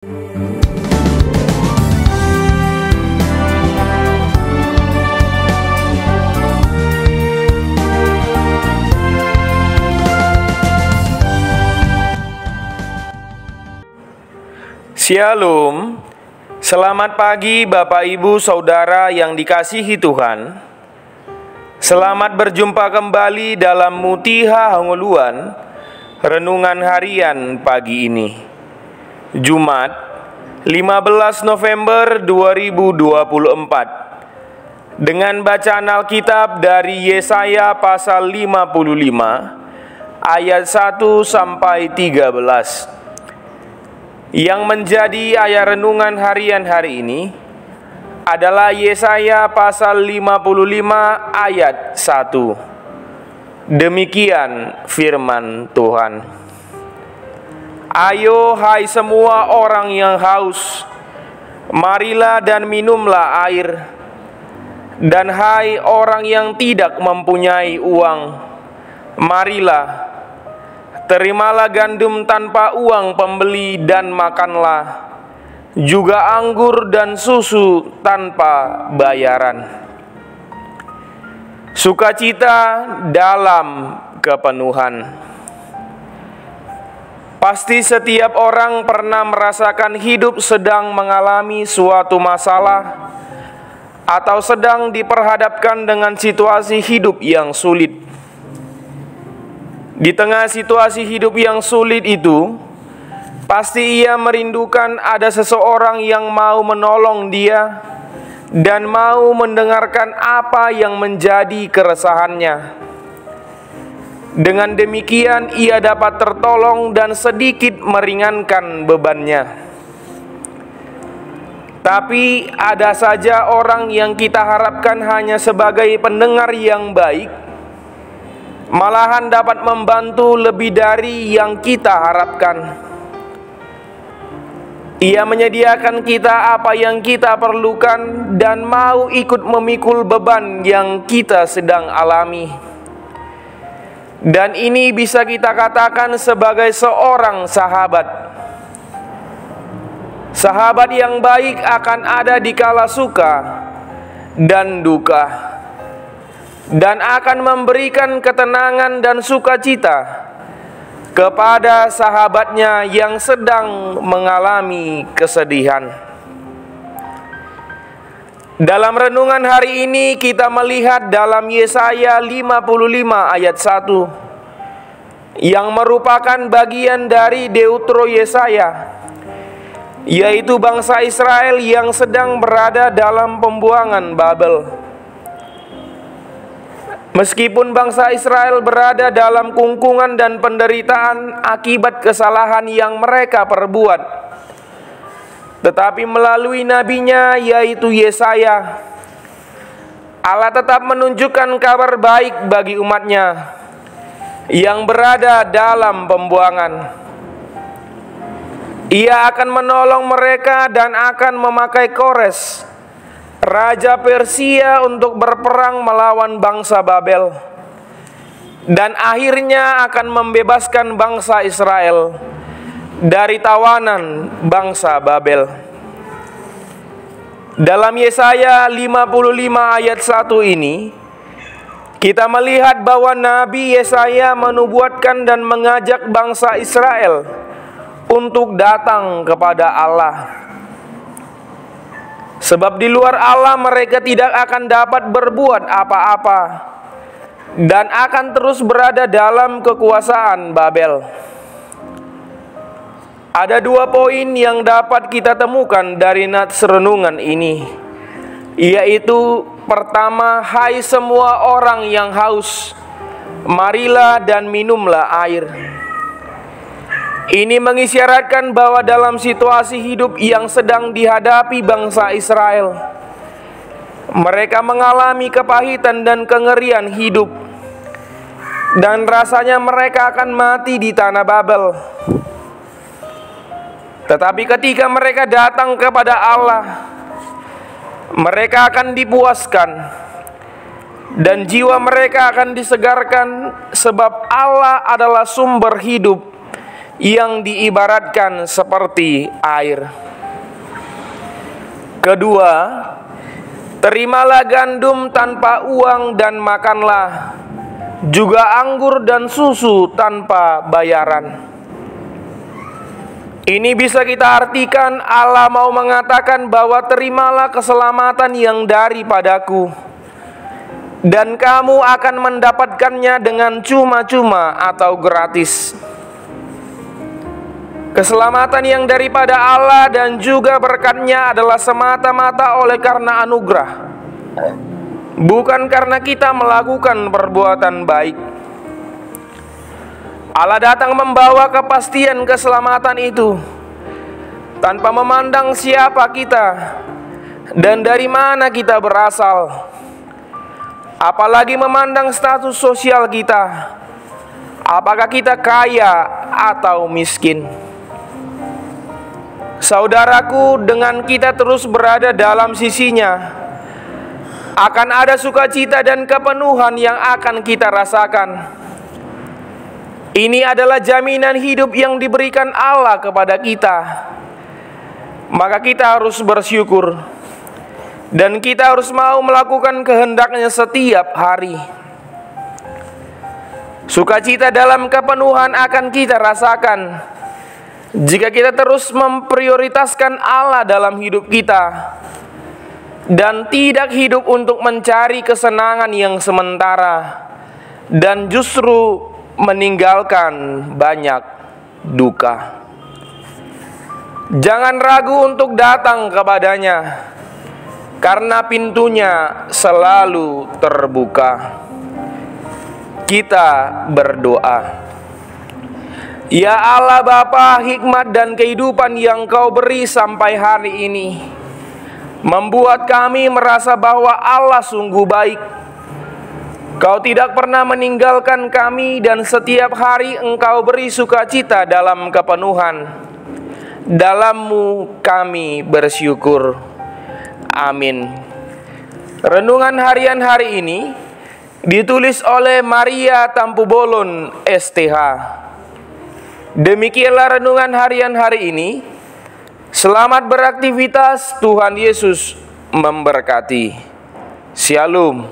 Shalom, selamat pagi Bapak Ibu Saudara yang dikasihi Tuhan. Selamat berjumpa kembali dalam Mutiha Hongoluan, renungan harian pagi ini, Jumat 15 November 2024, dengan bacaan Alkitab dari Yesaya pasal 55 ayat 1 sampai 13. Yang menjadi ayat renungan harian hari ini adalah Yesaya pasal 55 ayat 1. Demikian firman Tuhan. Ayo hai semua orang yang haus, marilah dan minumlah air. Dan hai orang yang tidak mempunyai uang, marilah, terimalah gandum tanpa uang pembeli dan makanlah, juga anggur dan susu tanpa bayaran. Sukacita dalam kepenuhan. Pasti setiap orang pernah merasakan hidup sedang mengalami suatu masalah atau sedang diperhadapkan dengan situasi hidup yang sulit. Di tengah situasi hidup yang sulit itu, pasti ia merindukan ada seseorang yang mau menolong dia dan mau mendengarkan apa yang menjadi keresahannya. Dengan demikian ia dapat tertolong dan sedikit meringankan bebannya. Tapi ada saja orang yang kita harapkan hanya sebagai pendengar yang baik, malahan dapat membantu lebih dari yang kita harapkan. Ia menyediakan kita apa yang kita perlukan dan mau ikut memikul beban yang kita sedang alami. Dan ini bisa kita katakan sebagai seorang sahabat. Sahabat yang baik akan ada di kala suka dan duka, dan akan memberikan ketenangan dan sukacita kepada sahabatnya yang sedang mengalami kesedihan. Dalam renungan hari ini kita melihat dalam Yesaya 55 ayat 1, yang merupakan bagian dari Deutero Yesaya, yaitu bangsa Israel yang sedang berada dalam pembuangan Babel. Meskipun bangsa Israel berada dalam kungkungan dan penderitaan akibat kesalahan yang mereka perbuat, tetapi melalui nabinya yaitu Yesaya, Allah tetap menunjukkan kabar baik bagi umatnya yang berada dalam pembuangan. Ia akan menolong mereka dan akan memakai Kores, raja Persia, untuk berperang melawan bangsa Babel, dan akhirnya akan membebaskan bangsa Israel dari tawanan bangsa Babel. Dalam Yesaya 55 ayat 1 ini, kita melihat bahwa Nabi Yesaya menubuatkan dan mengajak bangsa Israel untuk datang kepada Allah. Sebab di luar Allah mereka tidak akan dapat berbuat apa-apa dan akan terus berada dalam kekuasaan Babel. Ada dua poin yang dapat kita temukan dari nats renungan ini, yaitu pertama, hai semua orang yang haus, marilah dan minumlah air. Ini mengisyaratkan bahwa dalam situasi hidup yang sedang dihadapi bangsa Israel, mereka mengalami kepahitan dan kengerian hidup, dan rasanya mereka akan mati di tanah Babel. Tetapi ketika mereka datang kepada Allah, mereka akan dipuaskan dan jiwa mereka akan disegarkan, sebab Allah adalah sumber hidup yang diibaratkan seperti air. Kedua, terimalah gandum tanpa uang dan makanlah juga anggur dan susu tanpa bayaran. Ini bisa kita artikan Allah mau mengatakan bahwa terimalah keselamatan yang daripadaku, dan kamu akan mendapatkannya dengan cuma-cuma atau gratis. Keselamatan yang daripada Allah dan juga berkat-Nya adalah semata-mata oleh karena anugerah, bukan karena kita melakukan perbuatan baik. Allah datang membawa kepastian keselamatan itu tanpa memandang siapa kita dan dari mana kita berasal, apalagi memandang status sosial kita, apakah kita kaya atau miskin. Saudaraku, dengan kita terus berada dalam sisi-Nya, akan ada sukacita dan kepenuhan yang akan kita rasakan. Ini adalah jaminan hidup yang diberikan Allah kepada kita. Maka kita harus bersyukur, dan kita harus mau melakukan kehendak-Nya setiap hari. Sukacita dalam kepenuhan akan kita rasakan jika kita terus memprioritaskan Allah dalam hidup kita dan tidak hidup untuk mencari kesenangan yang sementara dan justru meninggalkan banyak duka. Jangan ragu untuk datang kepada-Nya, karena pintunya selalu terbuka. Kita berdoa. Ya Allah Bapa, hikmat dan kehidupan yang Kau beri sampai hari ini membuat kami merasa bahwa Allah sungguh baik. Kau tidak pernah meninggalkan kami, dan setiap hari Engkau beri sukacita dalam kepenuhan. Dalam-Mu kami bersyukur. Amin. Renungan harian hari ini ditulis oleh Maria Tampubolon, STH. Demikianlah renungan harian hari ini. Selamat beraktivitas, Tuhan Yesus memberkati. Shalom.